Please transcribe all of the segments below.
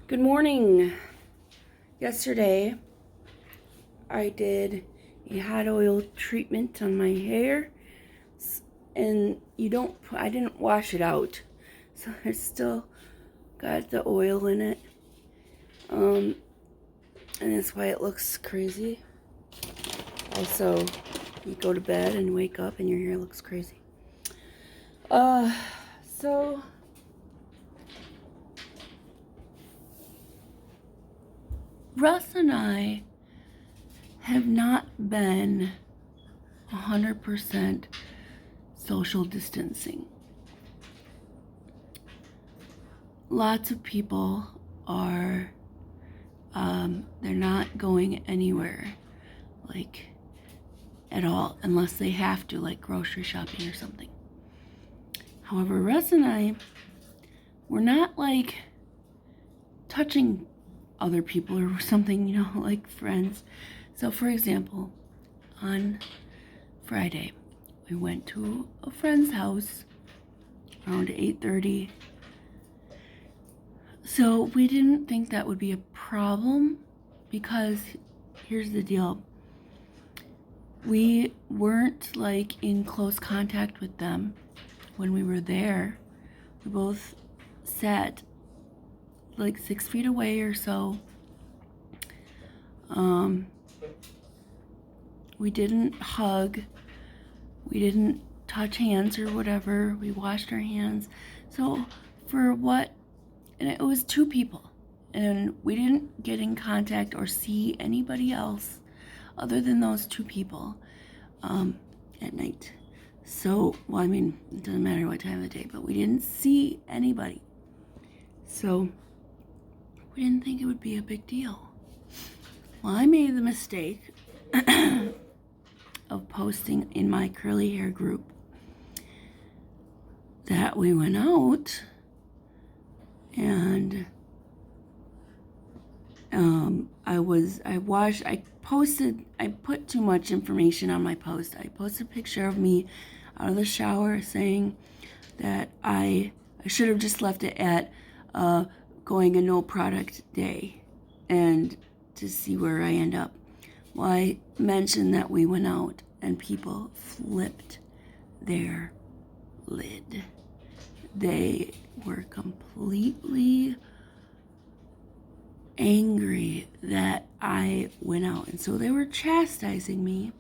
Good morning. Yesterday, I did a hot oil treatment on my hair, and I didn't wash it out, so it's still got the oil in it. And that's why it looks crazy. Also, you go to bed and wake up and your hair looks crazy. So Russ and I have not been 100% social distancing. Lots of people are, they're not going anywhere, like, at all, unless they have to, like grocery shopping or something. However, Russ and I, we're not, like, touching other people or something, like friends. So, for example, on Friday, we went to a friend's house around 8:30. So we didn't think that would be a problem because here's the deal. We weren't, like, in close contact with them when we were there. We both sat like 6 feet away or so. We didn't hug. We didn't touch hands or whatever. We washed our hands. So and it was 2 people. And we didn't get in contact or see anybody else other than those 2 people at night. So, it doesn't matter what time of the day, but we didn't see anybody. So, we didn't think it would be a big deal. Well, I made the mistake of posting in my curly hair group that we went out and I put too much information on my post. I posted a picture of me out of the shower saying that I should have just left it at going a no product day and to see where I end up. Well, I mentioned that we went out and people flipped their lid. They were completely angry that I went out. And so they were chastising me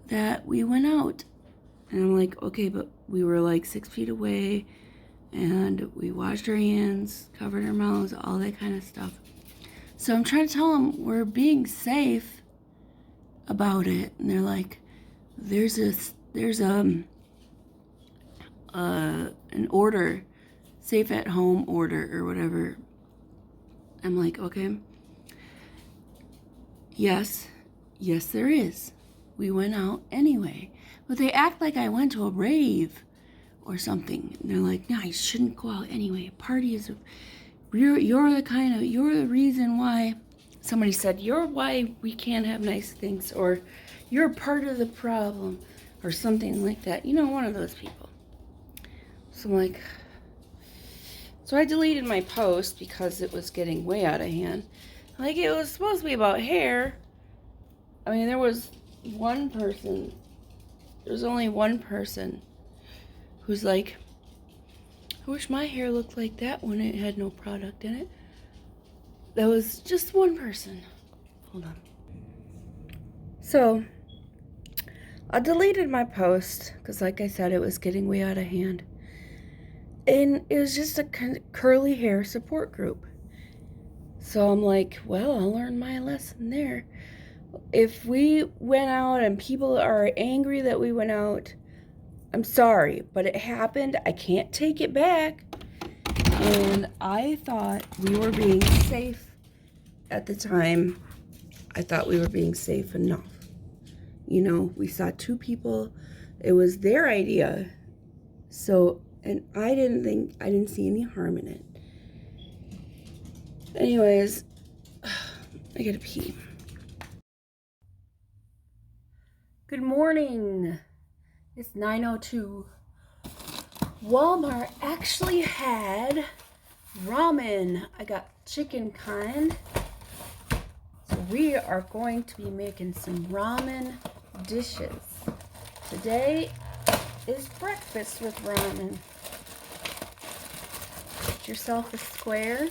that we went out. And I'm like, okay, but we were like 6 feet away and we washed our hands, covered our mouths, all that kind of stuff. So I'm trying to tell them we're being safe about it. And they're like, there's an order, safe at home order or whatever. I'm like, okay. Yes, there is. We went out anyway. But they act like I went to a rave or something. And they're like, no, you shouldn't go out anyway. A party is you're the reason why. Somebody said, you're why we can't have nice things, or you're part of the problem, or something like that. One of those people. So I'm like, so I deleted my post because it was getting way out of hand. Like, it was supposed to be about hair. There was one person. There's only one person who's like, I wish my hair looked like that when it had no product in it. That was just one person. Hold on. So, I deleted my post because, like I said, it was getting way out of hand. And it was just a curly hair support group. So I'm like, well, I'll learn my lesson there. If we went out and people are angry that we went out, I'm sorry, but it happened. I can't take it back. And I thought we were being safe at the time. I thought we were being safe enough. We saw 2 people. It was their idea. So, and I didn't see any harm in it. Anyways, I gotta pee. Good morning. It's 9:02. Walmart actually had ramen. I got chicken kind. So we are going to be making some ramen dishes. Today is breakfast with ramen. Get yourself a square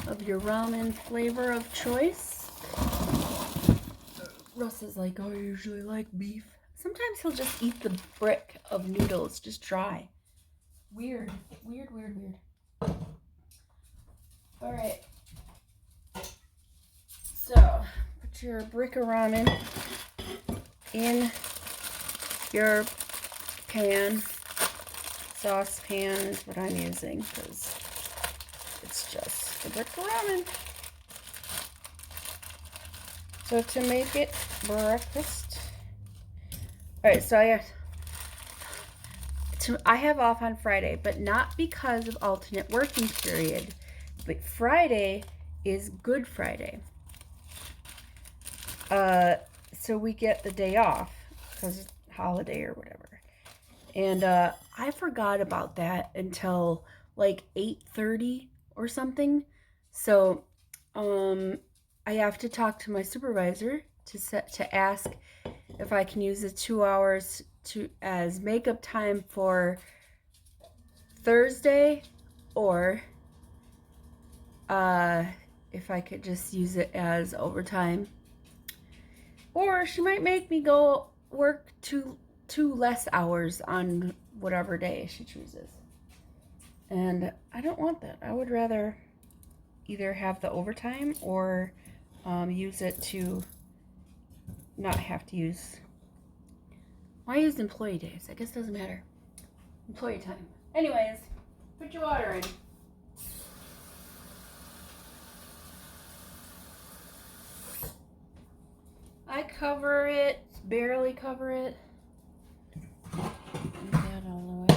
of your ramen flavor of choice. Russ is like, oh, I usually like beef. Sometimes he'll just eat the brick of noodles, just dry. Weird. All right. So, put your brick of ramen in your pan. Saucepan is what I'm using because it's just a brick of ramen. So to make it breakfast. All right, so I have off on Friday, but not because of alternate working period. But Friday is Good Friday. So we get the day off because it's holiday or whatever. And I forgot about that until like 8:30 or something. So I have to talk to my supervisor to ask if I can use the 2 hours as makeup time for Thursday, or if I could just use it as overtime. Or she might make me go work two less hours on whatever day she chooses. And I don't want that. I would rather either have the overtime or use it to not have to use. I used employee days. I guess it doesn't matter. Employee time. Anyways, put your water in. I cover it, barely cover it. Get that all the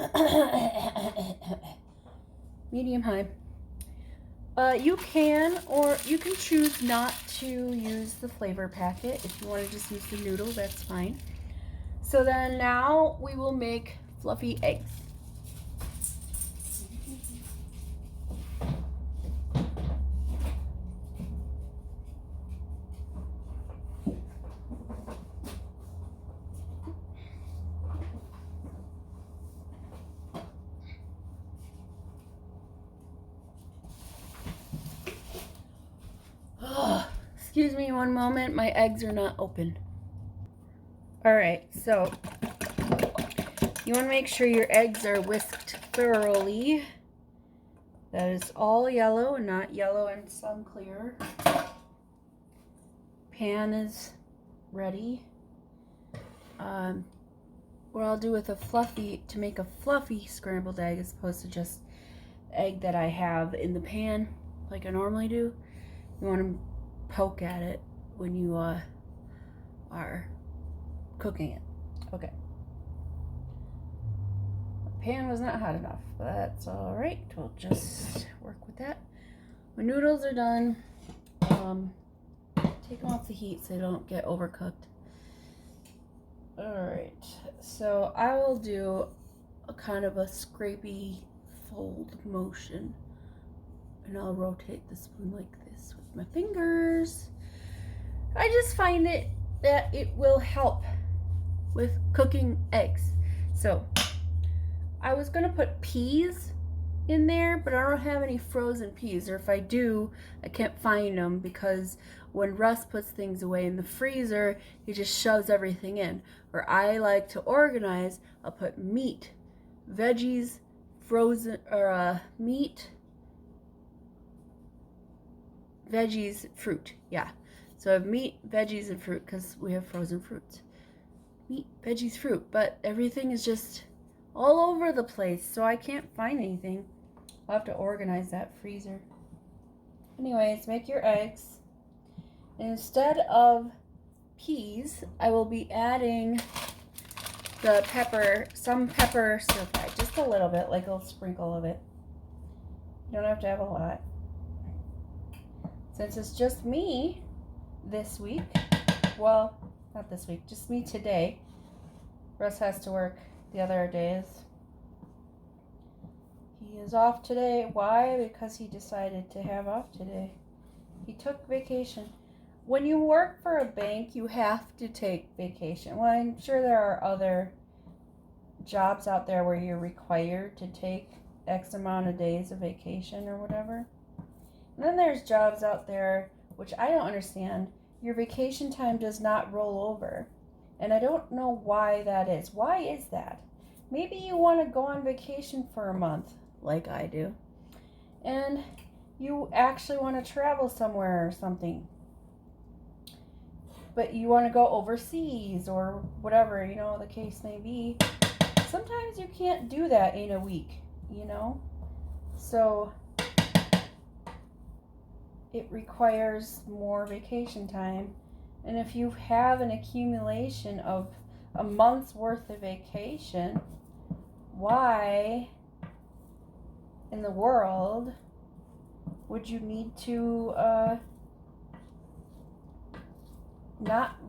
way. Medium high. You can choose not to use the flavor packet. If you want to just use the noodle, that's fine. So then now we will make fluffy eggs. Excuse me one moment, my eggs are not open. Alright, so you want to make sure your eggs are whisked thoroughly. That is all yellow and not yellow and some clear. Pan is ready. What I'll do with to make a fluffy scrambled egg as opposed to just egg that I have in the pan like I normally do, you want to poke at it when you are cooking it. Okay. The pan was not hot enough, but that's all right. We'll just work with that. My noodles are done. Take them off the heat so they don't get overcooked. All right. So I will do a kind of a scrapey fold motion, and I'll rotate the spoon like this with my fingers. I just find that it will help with cooking eggs. So I was gonna put peas in there, but I don't have any frozen peas, or if I do, I can't find them because when Russ puts things away in the freezer, he just shoves everything in. Or I like to organize, I'll put meat, veggies, frozen, or meat, veggies, fruit. Yeah. So I have meat, veggies, and fruit because we have frozen fruits. Meat, veggies, fruit. But everything is just all over the place, so I can't find anything. I'll have to organize that freezer. Anyways, make your eggs. Instead of peas, I will be adding the pepper, some pepper stir fry, just a little bit, like a sprinkle of it. You don't have to have a lot. Since it's just me this week, well, not this week, just me today. Russ has to work the other days. He is off today. Why? Because he decided to have off today. He took vacation. When you work for a bank, you have to take vacation. Well, I'm sure there are other jobs out there where you're required to take X amount of days of vacation or whatever. And then there's jobs out there, which I don't understand. Your vacation time does not roll over. And I don't know why that is. Why is that? Maybe you want to go on vacation for a month, like I do. And you actually want to travel somewhere or something. But you want to go overseas or whatever, the case may be. Sometimes you can't do that in a week, So it requires more vacation time. And if you have an accumulation of a month's worth of vacation, why in the world would you need to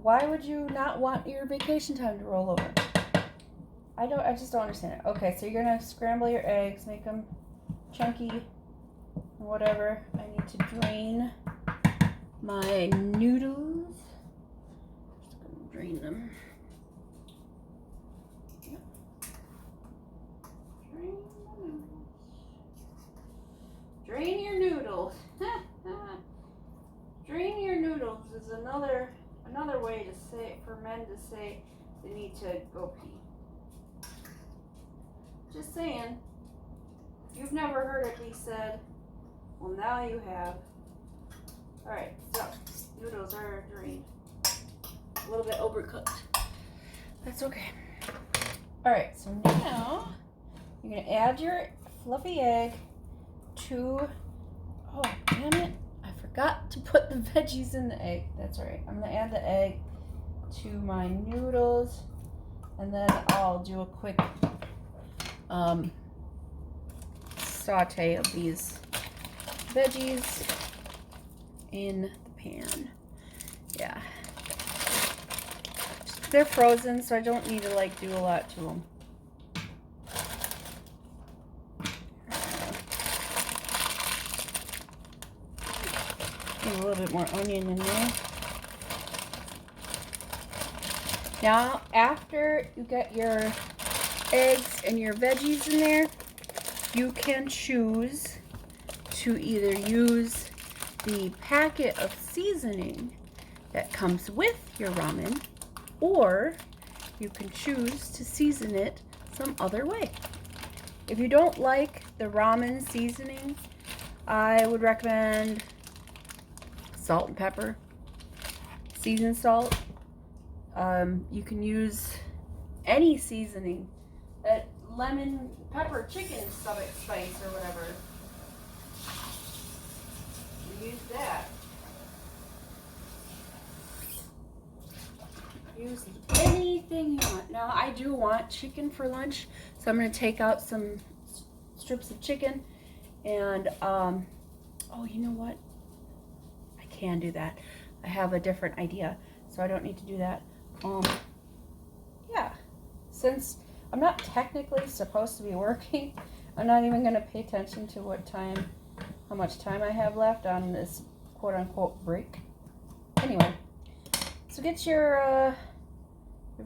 why would you not want your vacation time to roll over? I just don't understand it. Okay, so you're gonna scramble your eggs, make them chunky, whatever. I need to drain my noodles. Just gonna drain them. Yep. Drain your noodles. Drain your noodles is another way to say, for men to say they need to go pee. Just saying. You've never heard it be said. Well, now you have. Alright, so noodles are drained. A little bit overcooked. That's okay. Alright, so now you're going to add your fluffy egg to, oh, damn it. I forgot to put the veggies in the egg. That's alright. I'm going to add the egg to my noodles, and then I'll do a quick saute of these veggies in the pan. Yeah. They're frozen, so I don't need to do a lot to them. A little bit more onion in there. Now, after you get your eggs and your veggies in there, you can choose to either use the packet of seasoning that comes with your ramen, or you can choose to season it some other way. If you don't like the ramen seasoning, I would recommend salt and pepper, seasoned salt. You can use any seasoning, that lemon pepper chicken spice or whatever. Use that. Use anything you want. Now I do want chicken for lunch, so I'm going to take out some strips of chicken and oh, you know what? I can do that. I have a different idea, so I don't need to do that. Yeah, since I'm not technically supposed to be working, I'm not even going to pay attention to how much time I have left on this quote-unquote break. Anyway, so get your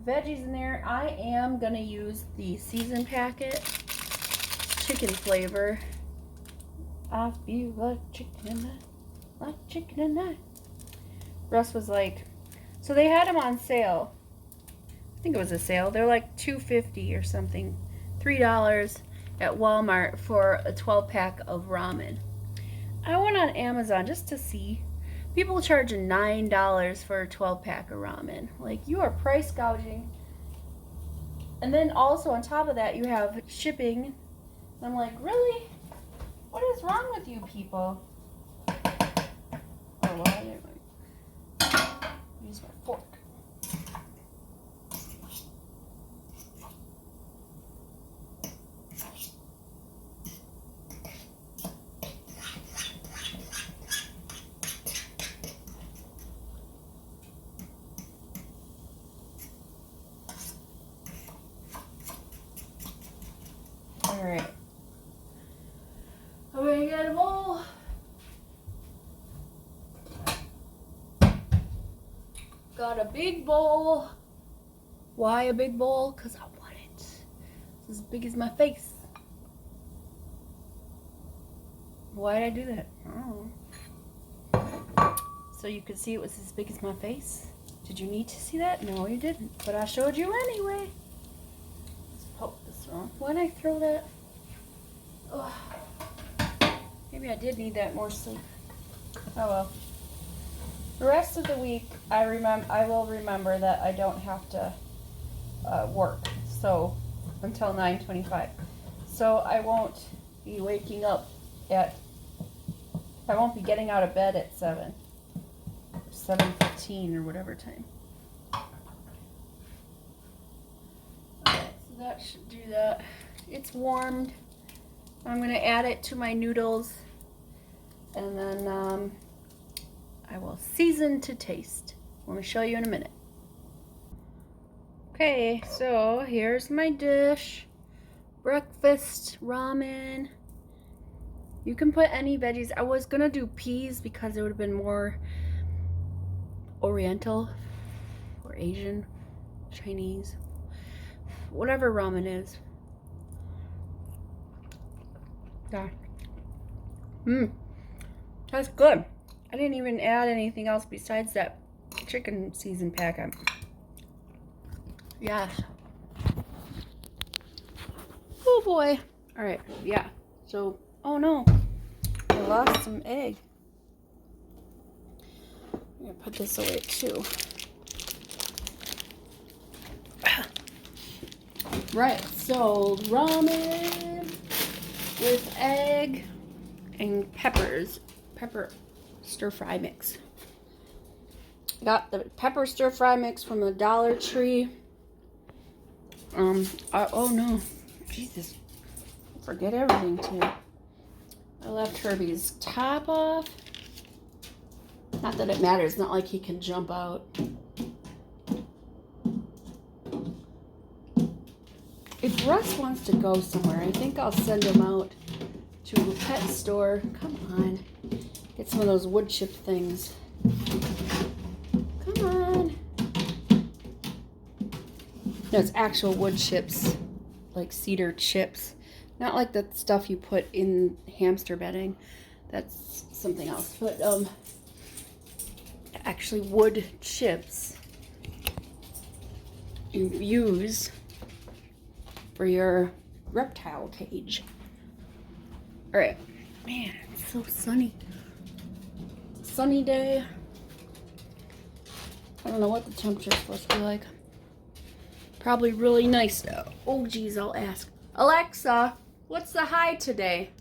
veggies in there. I am going to use the seasoned packet, chicken flavor. I feel like chicken and that. Russ was like, so they had them on sale. I think it was a sale. They're like $2.50 or something, $3 at Walmart for a 12-pack of ramen. I went on Amazon just to see. People charging $9 for a 12-pack of ramen. Like, you are price gouging. And then also on top of that, you have shipping. And I'm like, really? What is wrong with you people? Oh, well, I didn't use my fork. All right. get a bowl. Got a big bowl. Why a big bowl? Because I want it. It's as big as my face. Why did I do that? I don't know. So you could see it was as big as my face? Did you need to see that? No, you didn't. But I showed you anyway. Let's poke this on. Why did I throw that? Ugh. Maybe I did need that more sleep. Oh well. The rest of the week, I will remember that I don't have to work. So until 9:25. So I won't be waking up I won't be getting out of bed at 7:15 or whatever time. Okay, so that should do that. It's warmed. I'm gonna add it to my noodles, and then I will season to taste. Let me show you in a minute. Okay, so here's my dish. Breakfast ramen. You can put any veggies. I was gonna do peas because it would have been more Oriental or Asian, Chinese, whatever ramen is. Yeah. That's good. I didn't even add anything else besides that chicken season packet. Yes. Oh boy. All right. Yeah. So, oh no, I lost some egg. I'm gonna put this away too. Right. So ramen with egg and peppers. Pepper stir-fry mix. Got the pepper stir-fry mix from the Dollar Tree. Oh no, Jesus, forget everything too. I left Herbie's top off. Not that it matters, not like he can jump out. If Russ wants to go somewhere, I think I'll send him out to a pet store. Come on, get some of those wood chip things. Come on. No, it's actual wood chips, like cedar chips. Not like the stuff you put in hamster bedding. That's something else. But actually wood chips you use for your reptile cage. All right. Man, it's so sunny. It's a sunny day. I don't know what the temperature's supposed to be like. Probably really nice though. Oh geez, I'll ask. Alexa, what's the high today?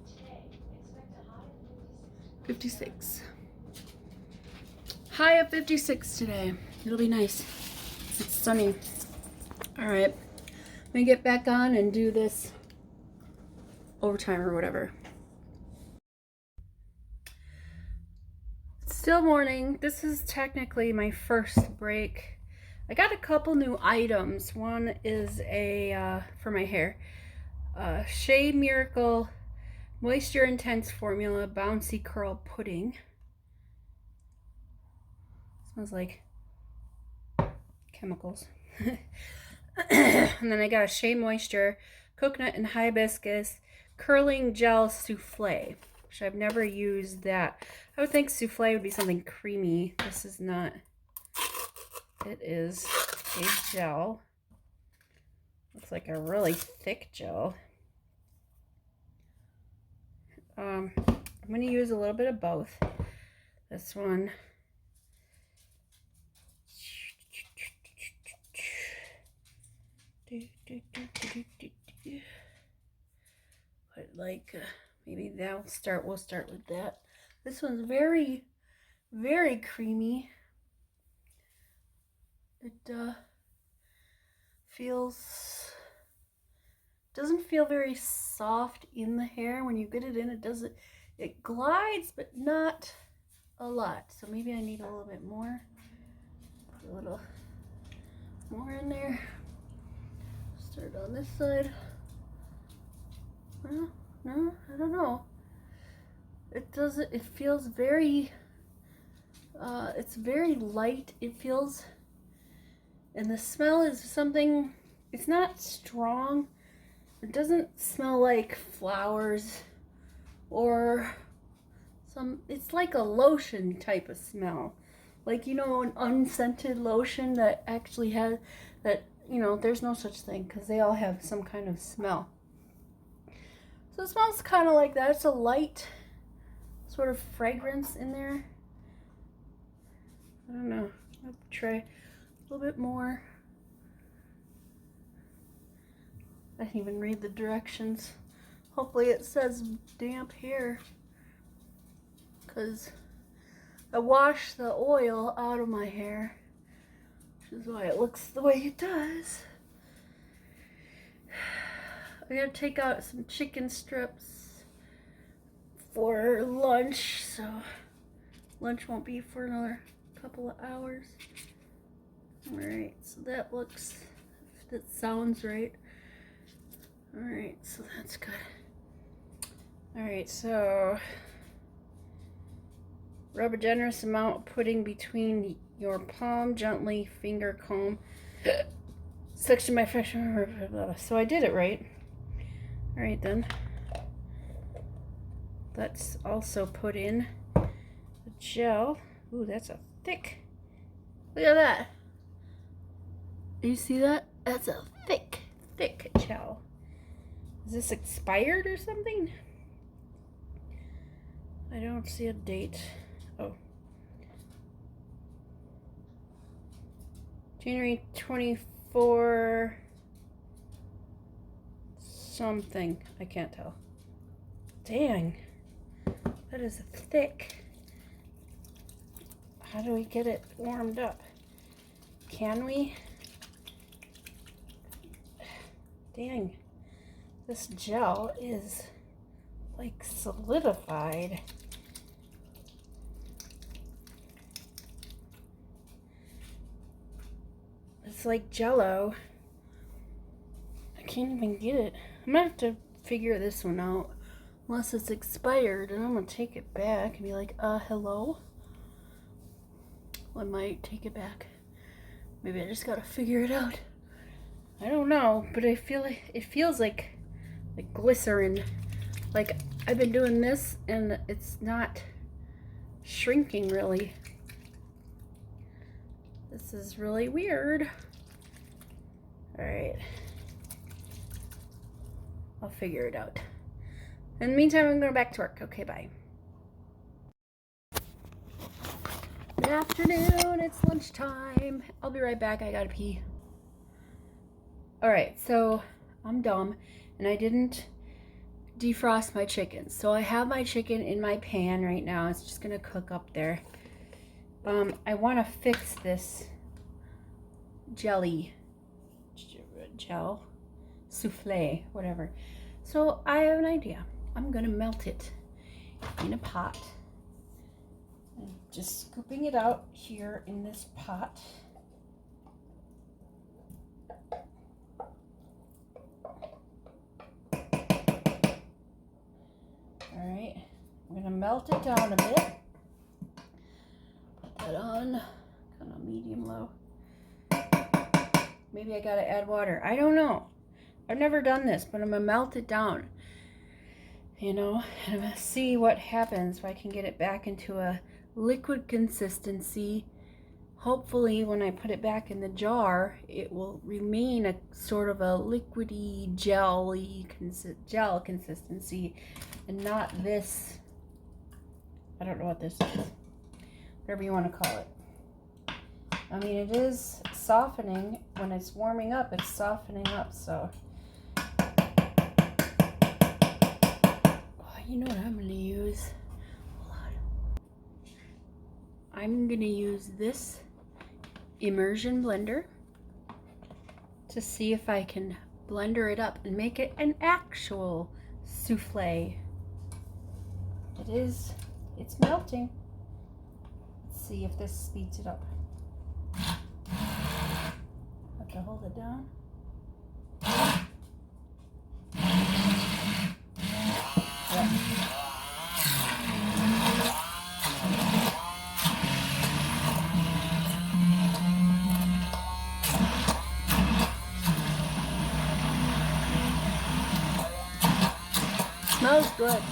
Today, expect a high of 56. High of 56 today. It'll be nice. It's sunny. All right, let me get back on and do this overtime or whatever. It's still morning. This is technically my first break. I got a couple new items. One is a, for my hair, Shea Miracle Moisture Intense Formula Bouncy Curl Pudding. Smells like chemicals. And then I got a Shea Moisture Coconut and Hibiscus Curling Gel Souffle, which I've never used that. I would think souffle would be something creamy. This is not. It is a gel. Looks like a really thick gel. I'm going to use a little bit of both. This one. But like, maybe we'll start with that. This one's very, very creamy. It doesn't feel very soft in the hair. When you get it in, it glides, but not a lot. So maybe I need a little bit more. Put a little more in there. Start on this side. Well, No, I don't know. It doesn't, it feels very, it's very light. It feels, and the smell is something, it's not strong. It doesn't smell like flowers or it's like a lotion type of smell. Like, you know, an unscented lotion that actually has, that, you know, there's no such thing because they all have some kind of smell. So it smells kind of like that. It's a light sort of fragrance in there. I don't know. I'll try a little bit more. I didn't even read the directions. Hopefully it says damp hair, because I washed the oil out of my hair, which is why it looks the way it does. I gotta take out some chicken strips for lunch, so lunch won't be for another couple of hours. Alright, so that looks, if that sounds right. Alright, so that's good. Alright, so rub a generous amount of pudding between your palm, gently finger comb. Section by section. So I did it right. Alright then. Let's also put in the gel. Ooh, that's a thick. Look at that. You see that? That's a thick, thick gel. Is this expired or something? I don't see a date. Oh. January 24 something. I can't tell. Dang. That is thick. How do we get it warmed up? Can we? Dang. This gel is like solidified. It's like Jello. I can't even get it. I'm gonna have to figure this one out. Unless it's expired, and I'm gonna take it back and be like, hello? Well, I might take it back. Maybe I just gotta figure it out. I don't know, but I feel like it feels like glycerin. Like I've been doing this and it's not shrinking really. This is really weird. All right. I'll figure it out. In the meantime, I'm going back to work. Okay, bye. Good afternoon. It's lunchtime. I'll be right back. I gotta pee. All right, so I'm dumb and I didn't defrost my chicken. So I have my chicken in my pan right now. It's just gonna cook up there. I want to fix this gel souffle, whatever. So I have an idea. I'm gonna melt it in a pot. I'm just scooping it out here in this pot. All right, I'm gonna melt it down a bit. Put that on, kind of medium low. Maybe I gotta add water. I don't know. I've never done this, but I'm gonna melt it down. You know, and I'm gonna see what happens if I can get it back into a liquid consistency. Hopefully, when I put it back in the jar, it will remain a sort of a liquidy, gel consistency, and not this. I don't know what this is. Whatever you want to call it. I mean, it is softening. When it's warming up, it's softening up, so. Oh, you know what I'm going to use? Hold on. I'm going to use this immersion blender to see if I can blender it up and make it an actual souffle. It's melting. Let's see if this speeds it up. Have to hold it down. Smells good.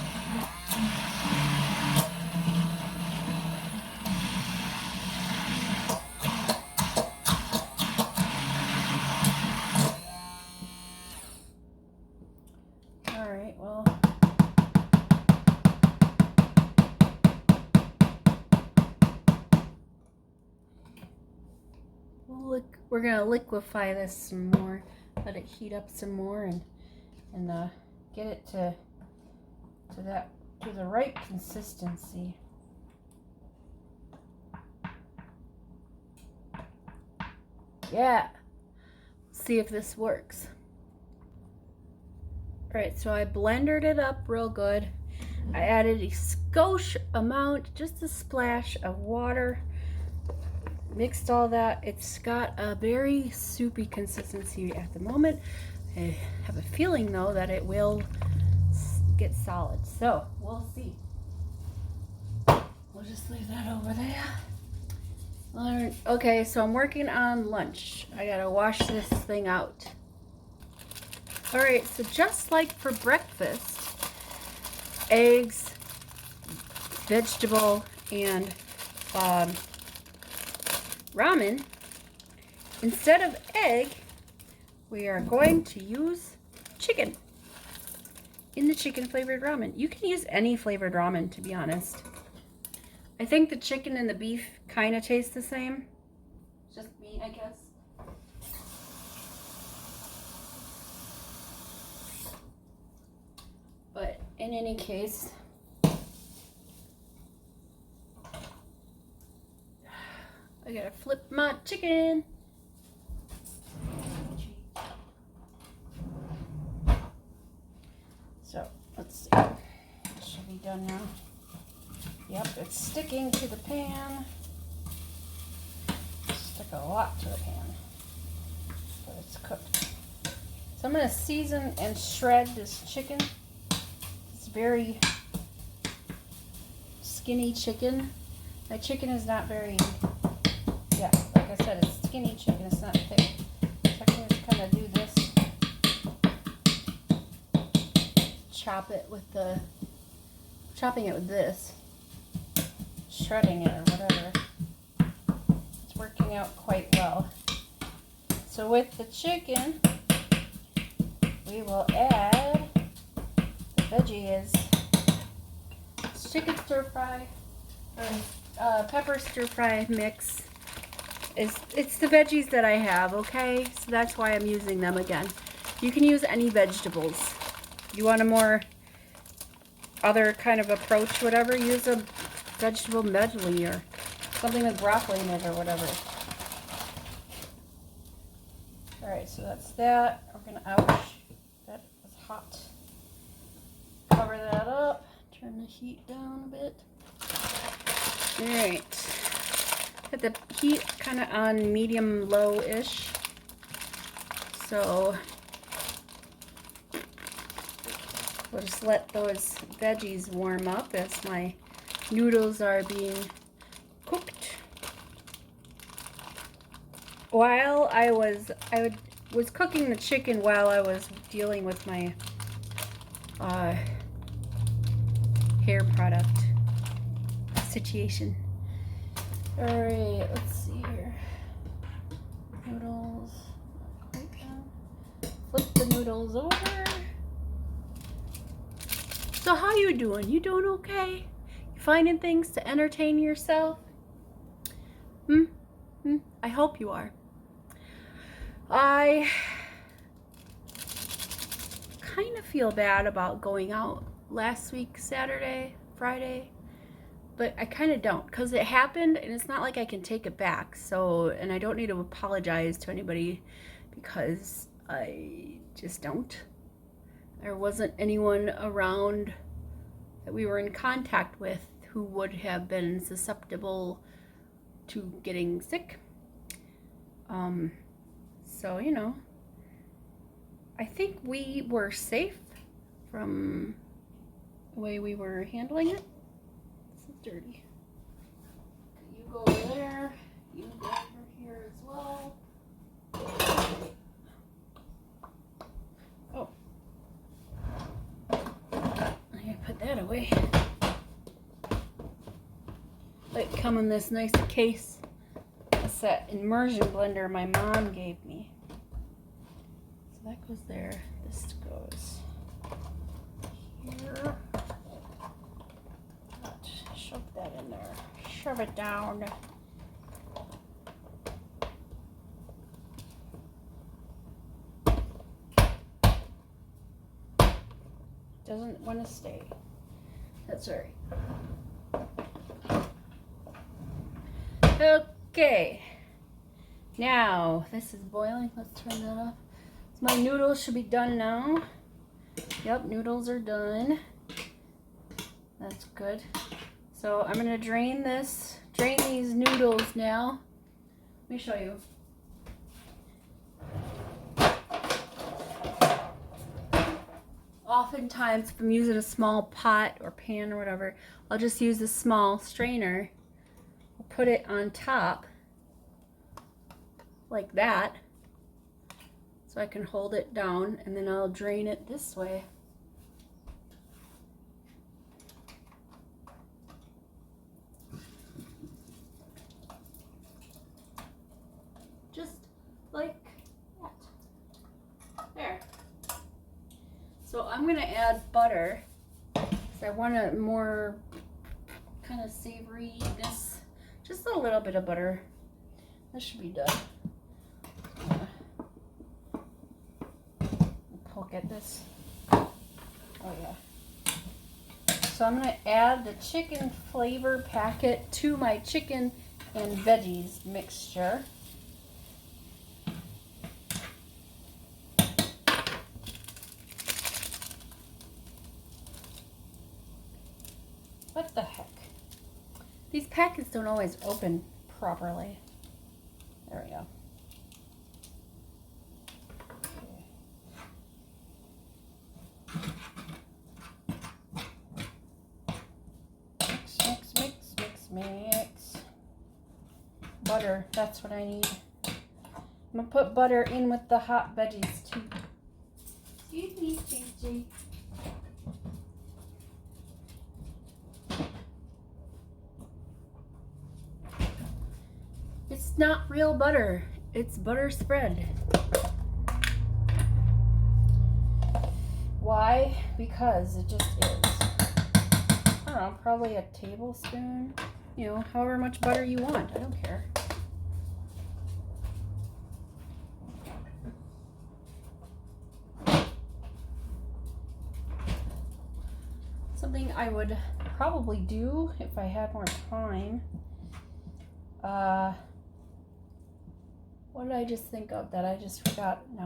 All right, well. We're gonna liquefy this some more, let it heat up some more, and get it to the right consistency. Yeah. See if this works. All right, so I blended it up real good. I added a skosh amount, just a splash of water. Mixed all that. It's got a very soupy consistency at the moment. I have a feeling though that it will get solid, so we'll see. We'll just leave that over there. Okay, so I'm working on lunch. I gotta wash this thing out. All right, so just like for breakfast, eggs, vegetable, and ramen, instead of egg, we are going to use chicken in the chicken flavored ramen. You can use any flavored ramen, to be honest. I think the chicken and the beef kind of taste the same. Just me, I guess. But in any case, I gotta flip my chicken. So let's see. It should be done now. Yep, it's sticking to the pan. Stick a lot to the pan, but it's cooked. So I'm gonna season and shred this chicken. It's very skinny chicken. My chicken is not very, yeah, like I said, it's skinny chicken, it's not thick. So I can just kind of do this. Chopping it with this. Shredding it or whatever. It's working out quite well. So with the chicken, we will add the veggies. It's chicken stir fry or pepper stir fry mix. It's the veggies that I have, okay? So that's why I'm using them again. You can use any vegetables. You want a more other kind of approach, whatever, use a vegetable medley or something with broccoli in it or whatever. Alright, so that's that. We're gonna, ouch, that was hot. Cover that up, turn the heat down a bit. Alright, put the heat kind of on medium low-ish. So we'll just let those veggies warm up as my noodles are being cooked. While I was cooking the chicken while I was dealing with my hair product situation. All right, let's see here. Noodles. Flip the noodles over. So how you doing? You doing okay? You finding things to entertain yourself? I hope you are. I kind of feel bad about going out last week, Saturday, Friday, but I kind of don't, because it happened and it's not like I can take it back. So, and I don't need to apologize to anybody because I just don't. There wasn't anyone around that we were in contact with who would have been susceptible to getting sick. So, you know, I think we were safe from the way we were handling it. This is dirty. You go over there. You go over here as well. Oh. that away. Like come in this nice case. That's that immersion blender my mom gave me. So that goes there. This goes here. Shove that in there. Shove it down. Doesn't want to stay. That's all right. Okay. Now, this is boiling. Let's turn that off. So my noodles should be done now. Yep, noodles are done. That's good. So I'm going to drain these noodles now. Let me show you. Oftentimes, if I'm using a small pot or pan or whatever, I'll just use a small strainer. I'll put it on top, like that, so I can hold it down, and then I'll drain it this way. Just like that. There. So I'm going to add butter, because I want a more kind of savoriness. Just a little bit of butter. That should be done. Poke at this. Oh yeah. So I'm going to add the chicken flavor packet to my chicken and veggies mixture. What the heck? These packets don't always open properly. There we go. Mix, mix, mix, mix, mix. Butter, that's what I need. I'm gonna put butter in with the hot veggies too. Excuse me, Gigi. It's not real butter. It's butter spread. Why? Because it just is. I don't know, probably a tablespoon. You know, however much butter you want. I don't care. Something I would probably do if I had more time. What did I just think of that I just forgot? No.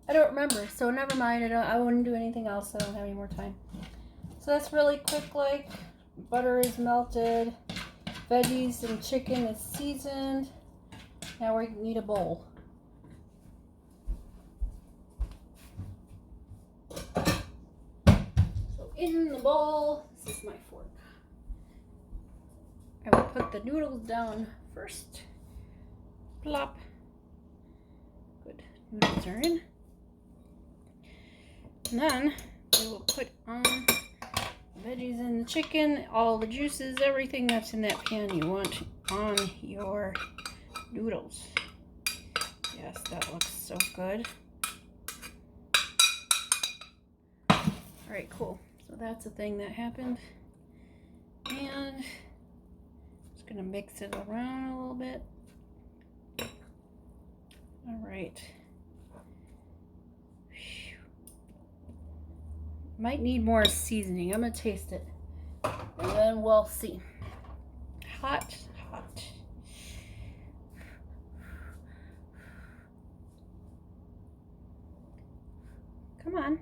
I don't remember, so never mind. I wouldn't do anything else. I don't have any more time. So that's really quick, like butter is melted, veggies and chicken is seasoned. Now we need a bowl. So in the bowl, this is my fork. I will put the noodles down first. Plop. Good. Noodles are in. And then we will put on veggies and the chicken, all the juices, everything that's in that pan you want on your noodles. Yes, that looks so good. Alright, cool. So that's a thing that happened. And just gonna mix it around a little bit. Alright. Might need more seasoning. I'm gonna taste it and then we'll see. Hot, hot. Come on.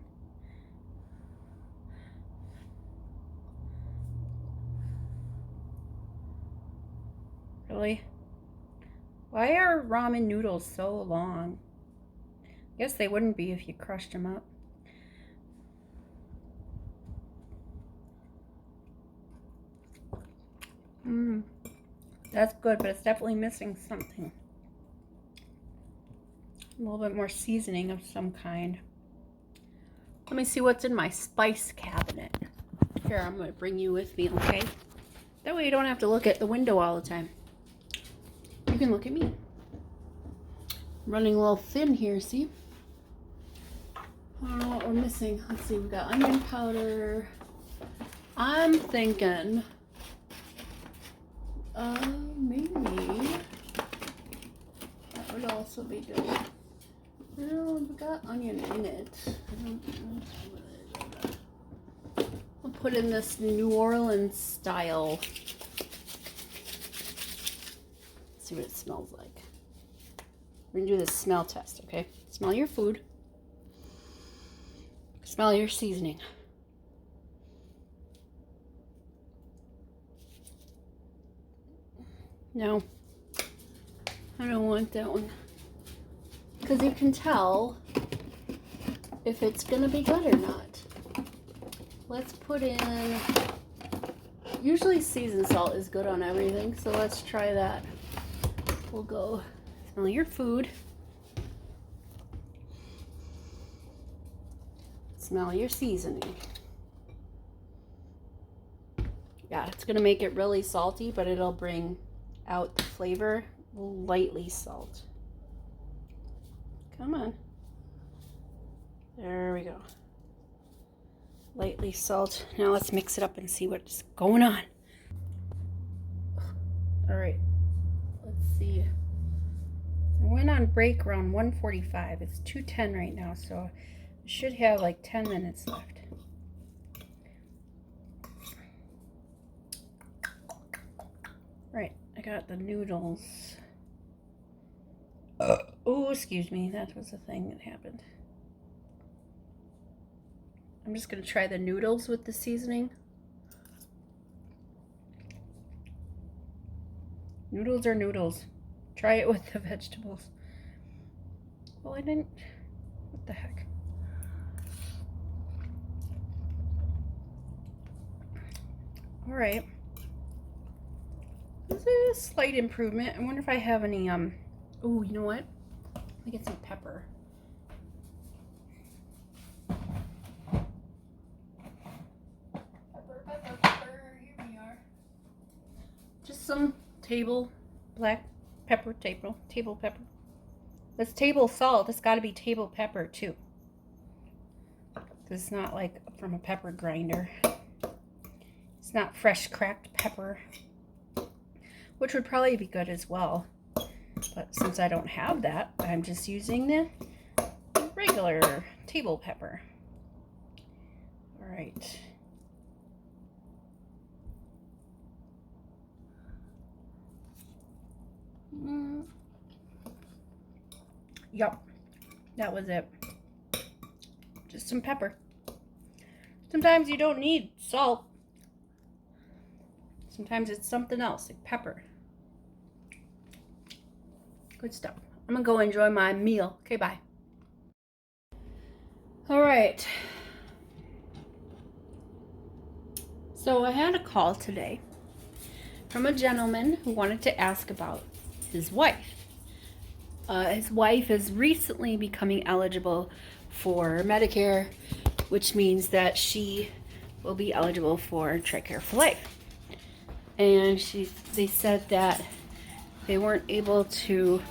Really? Why are ramen noodles so long? I guess they wouldn't be if you crushed them up. That's good, but it's definitely missing something. A little bit more seasoning of some kind. Let me see what's in my spice cabinet. Here, I'm going to bring you with me, okay? That way you don't have to look at the window all the time. You can look at me. Running a little thin here, see? I don't know what we're missing. Let's see, we've got onion powder. I'm thinking, maybe that would also be good. Well, we got onion in it. I don't know. I'll put in this New Orleans style. See what it smells like. We're gonna do this smell test, okay? Smell your food. Smell your seasoning. No, I don't want that one. Because you can tell if it's gonna be good or not. Let's put in, usually seasoned salt is good on everything, so let's try that. We'll go smell your food. Smell your seasoning. Yeah, it's gonna make it really salty, but it'll bring out the flavor. Lightly salt. Come on. There we go. Lightly salt. Now let's mix it up and see what's going on. All right. Let's see. I went on break around 1:45. It's 2:10 right now, so I should have like 10 minutes left. Right, I got the noodles. Oh, excuse me, that was the thing that happened. I'm just gonna try the noodles with the seasoning. Noodles are noodles. Try it with the vegetables. Well, I didn't. What the heck? All right. This is a slight improvement. I wonder if I have any, oh, you know what? Let me get some pepper. Pepper. Here we are. Just some black pepper, table pepper. That's table salt. It's got to be table pepper too. It's not like from a pepper grinder. It's not fresh cracked pepper, which would probably be good as well. But since I don't have that, I'm just using the regular table pepper. All right. Yup, that was it. Just some pepper. Sometimes you don't need salt. Sometimes it's something else, like pepper. Good stuff. I'm gonna go enjoy my meal. Okay, bye. All right. So I had a call today from a gentleman who wanted to ask about his wife. His wife is recently becoming eligible for Medicare, which means that she will be eligible for TRICARE for life. And they said that they weren't able to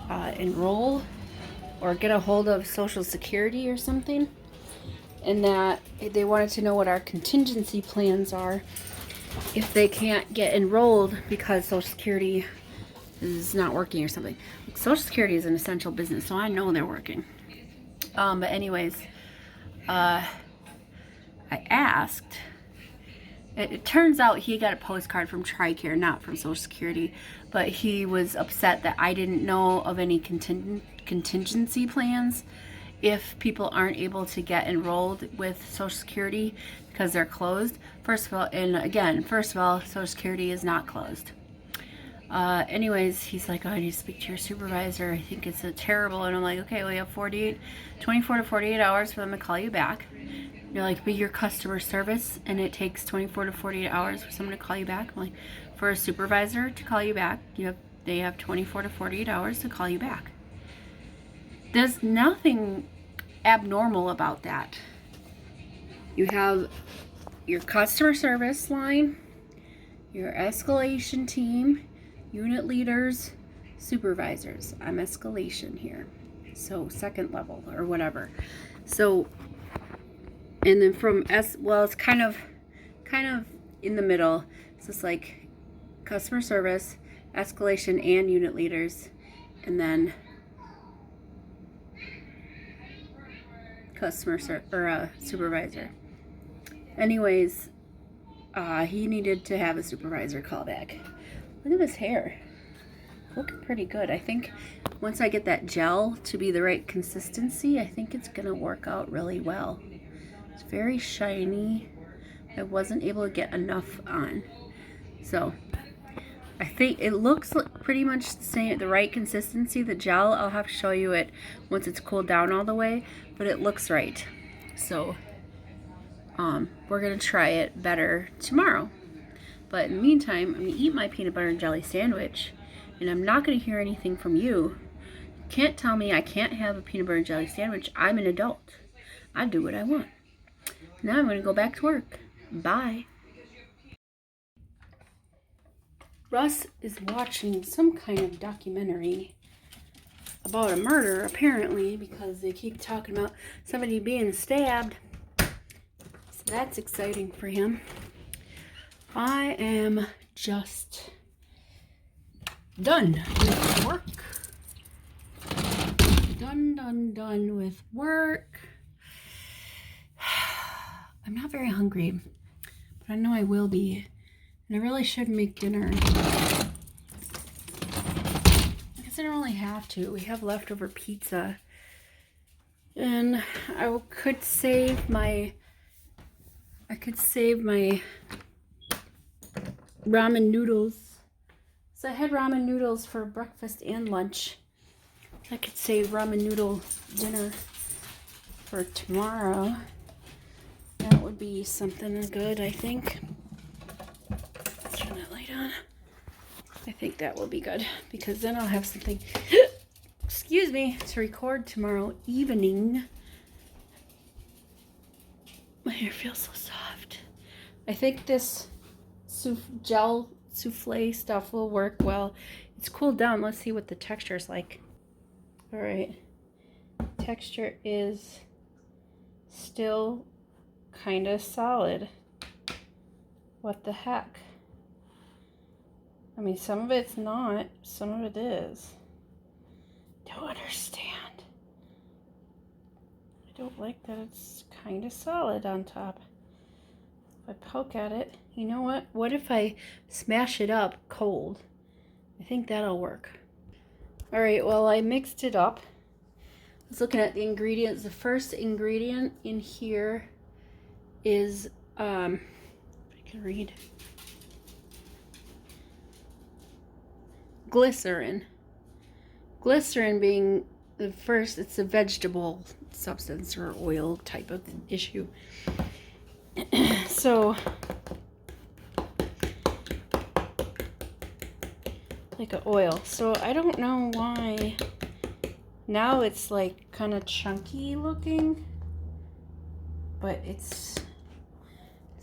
enroll or get a hold of Social Security or something, and that they wanted to know what our contingency plans are if they can't get enrolled because Social Security is not working or something. Social Security is an essential business, so I know they're working. But anyways, I asked. It turns out he got a postcard from TRICARE, not from Social Security, but he was upset that I didn't know of any contingency plans if people aren't able to get enrolled with Social Security because they're closed. First of all, Social Security is not closed. Anyways, he's like, oh, I need to speak to your supervisor. I think it's terrible. And I'm like, okay, we have 24 to 48 hours for them to call you back. You're like, but your customer service, and it takes 24 to 48 hours for someone to call you back. I'm like, for a supervisor to call you back, they have 24 to 48 hours to call you back. There's nothing abnormal about that. You have your customer service line, your escalation team, unit leaders, supervisors. I'm escalation here, so second level or whatever. So, and then from well, it's kind of in the middle. So it's like customer service, escalation, and unit leaders, and then supervisor. Anyways, he needed to have a supervisor call back. Look at this hair. Looking pretty good. I think once I get that gel to be the right consistency, I think it's gonna work out really well. It's very shiny. I wasn't able to get enough on. So I think it looks pretty much the same, the right consistency. The gel, I'll have to show you it once it's cooled down all the way, but it looks right. So we're gonna try it better tomorrow. But in the meantime, I'm gonna eat my peanut butter and jelly sandwich, and I'm not gonna hear anything from you. You can't tell me I can't have a peanut butter and jelly sandwich. I'm an adult. I do what I want. Now I'm gonna go back to work. Bye. Russ is watching some kind of documentary about a murder, apparently, because they keep talking about somebody being stabbed. So that's exciting for him. I am just done with work. Done with work. I'm not very hungry, but I know I will be. And I really should make dinner. I guess I don't really have to. We have leftover pizza. And I could save my ramen noodles. So I had ramen noodles for breakfast and lunch. I could save ramen noodle dinner for tomorrow. That would be something good, I think. Turn that light on. I think that will be good because then I'll have something, excuse me, to record tomorrow evening. My hair feels so soft. I think this gel souffle stuff will work well. It's cooled down. Let's see what the texture is like. All right. Texture is still kind of solid. What the heck? I mean, some of it's not, some of it is. Don't understand. I don't like that it's kind of solid on top. If I poke at it, you know what? What if I smash it up cold? I think that'll work. All right, well, I mixed it up. I was looking at the ingredients. The first ingredient in here is, I can read. Glycerin. Glycerin being the first, it's a vegetable substance or oil type of issue. So, like an oil. So I don't know why now it's like kind of chunky looking, but it's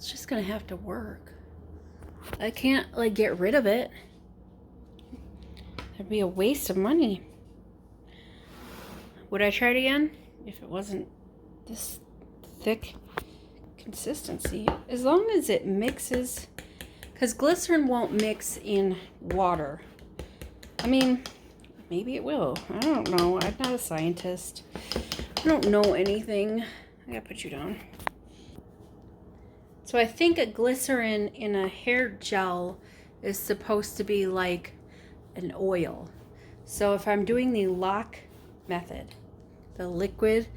just gonna have to work. I can't like get rid of it. It'd be a waste of money. Would I try it again if it wasn't this thick consistency? As long as it mixes, because glycerin won't mix in water. I mean, maybe it will. I don't know. I'm not a scientist. I don't know anything. I gotta put you down. So I think a glycerin in a hair gel is supposed to be like an oil. So if I'm doing the lock method, the liquid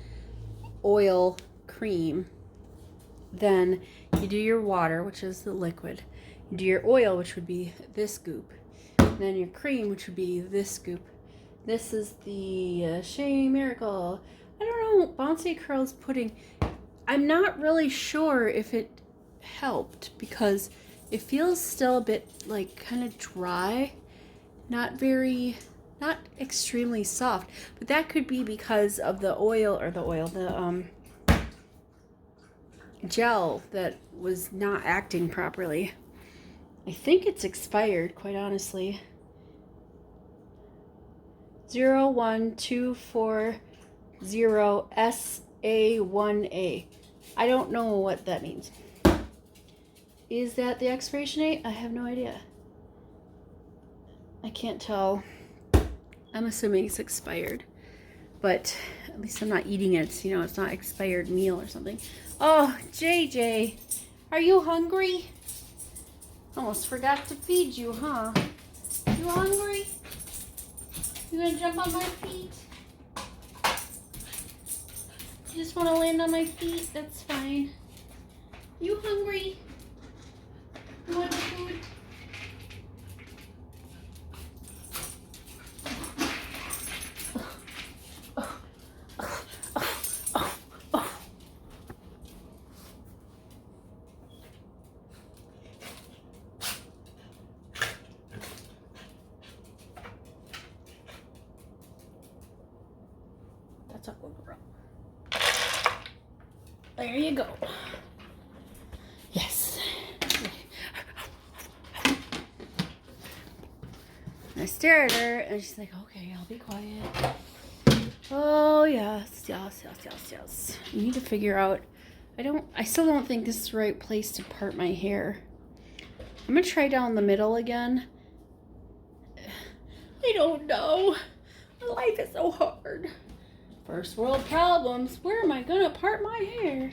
oil cream, then you do your water, which is the liquid. You do your oil, which would be this scoop. And then your cream, which would be this scoop. This is the Shea Miracle. I don't know, Bouncy Curls pudding. I'm not really sure if it helped because it feels still a bit like kind of dry. Not extremely soft, but that could be because of the oil, the gel that was not acting properly. I think it's expired, quite honestly. 01240SA1A. I don't know what that means. Is that the expiration date? I have no idea. I can't tell. I'm assuming it's expired. But at least I'm not eating it. You know, it's not expired meal or something. Oh, JJ, are you hungry? Almost forgot to feed you, huh? You hungry? You gonna jump on my feet? You just want to land on my feet? That's fine. You hungry? You want food? That's a little rough. There you go. Yes. I stare at her and she's like, okay, I'll be quiet. Oh, yes. You need to figure out, I still don't think this is the right place to part my hair. I'm going to try down the middle again. I don't know. Life is so hard. First world problems. Where am I going to part my hair?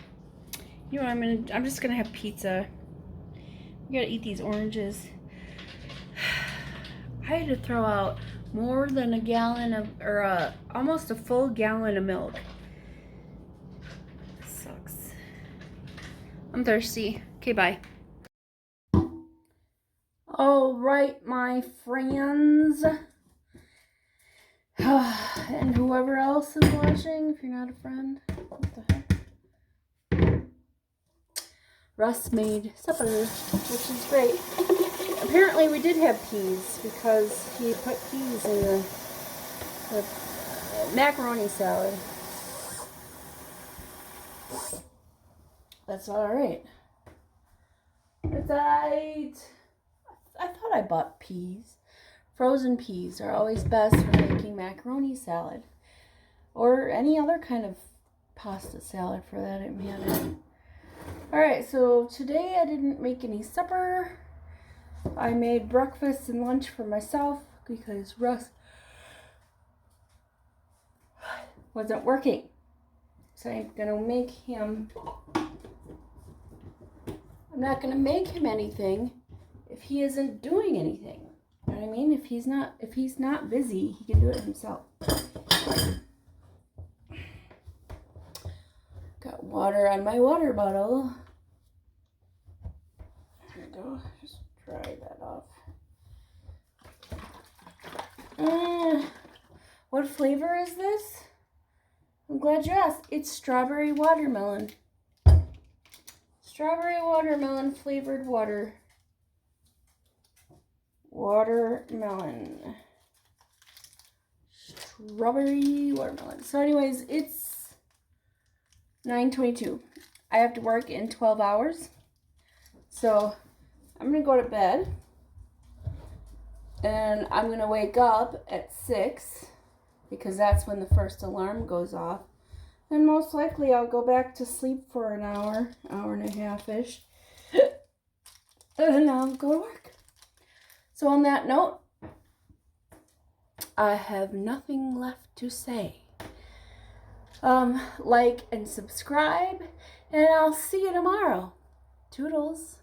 You know what, I'm just going to have pizza. I got to eat these oranges. I had to throw out more than a gallon of, or almost a full gallon of milk. Sucks. I'm thirsty. Okay, bye. All right, my friends. And whoever else is watching, if you're not a friend. What the heck? Russ made supper, which is great. Apparently we did have peas because he put peas in the macaroni salad. That's all right. It's alright. I thought I bought peas. Frozen peas are always best for making macaroni salad. Or any other kind of pasta salad for that matter. Alright, so today I didn't make any supper. I made breakfast and lunch for myself because Russ wasn't working. So I'm not gonna make him anything if he isn't doing anything. You know what I mean? If he's not busy, he can do it himself. Got water on my water bottle. There we go. Just dry that off. What flavor is this? I'm glad you asked. It's strawberry watermelon. Strawberry watermelon flavored water. Watermelon. Strawberry watermelon. So anyways, it's 9:22. I have to work in 12 hours. So I'm going to go to bed. And I'm going to wake up at 6 because that's when the first alarm goes off. And most likely I'll go back to sleep for an hour and a half-ish. And I'll go to work. So on that note, I have nothing left to say. Like and subscribe, and I'll see you tomorrow. Toodles.